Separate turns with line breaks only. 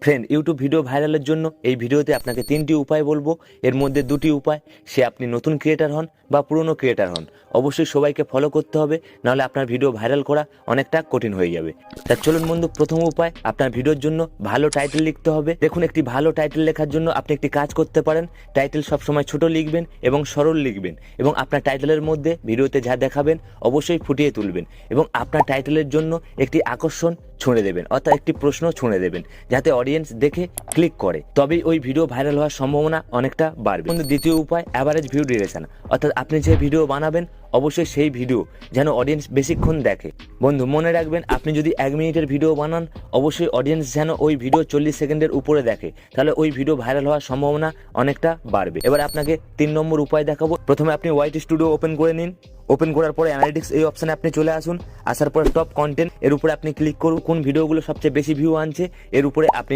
Friend, YouTube video ভাইরালের জন্য এই ভিডিওতে আপনাকে 3টি উপায় বলবো। এর মধ্যে 2টি উপায়, সে আপনি নতুন ক্রিয়েটার হন বা পুরনো ক্রিয়েটার হন, অবশ্যই সবাইকে ফলো করতে হবে, নাহলে আপনার ভিডিও ভাইরাল করা অনেকটা কঠিন হয়ে যাবে। তা চলুন বন্ধু, প্রথম উপায়, আপনার ভিডিওর জন্য ভালো টাইটেল লিখতে হবে। দেখুন, একটি ভালো টাইটেল লেখার জন্য আপনি একটি কাজ করতে পারেন। টাইটেল সবসময় ছোট লিখবেন এবং সরল লিখবেন, এবং আপনার টাইটেলের মধ্যে ভিডিওতে যা দেখাবেন অবশ্যই ফুটিয়ে তুলবেন, এবং আপনার টাইটেলের জন্য একটি আকর্ষণ ছুঁড়ে দেবেন, অর্থাৎ একটি প্রশ্ন ছুঁড়ে দেবেন, যাতে অডিয়েন্স দেখে ক্লিক করে, তবেই ওই ভিডিও ভাইরাল হওয়ার সম্ভাবনা অনেকটা বাড়বে। কিন্তু দ্বিতীয় উপায়, অ্যাভারেজ ভিউ ডিউরেশন, অর্থাৎ আপনি যে ভিডিও বানাবেন অবশ্যই সেই ভিডিও যেন অডিয়েন্স বেশিক্ষণ দেখে। বন্ধু মনে রাখবেন, আপনি যদি 1 মিনিটের ভিডিও বানান অবশ্যই অডিয়েন্স যেন ওই ভিডিও 40 সেকেন্ডের উপরে দেখে, তাহলে ওই ভিডিও ভাইরাল হওয়ার সম্ভাবনা অনেকটা বাড়বে। এবার আপনাকে 3 নম্বর উপায় দেখাবো। প্রথমে আপনি ওয়াইট স্টুডিও ওপেন করে নিন। ওপেন করার পরে অ্যানালিটিক্স এই অপশানে আপনি চলে আসুন। আসার পরে টপ কন্টেন্ট এর উপরে আপনি ক্লিক করুন। কোন ভিডিওগুলো সবচেয়ে বেশি ভিউ আনছে এর উপরে আপনি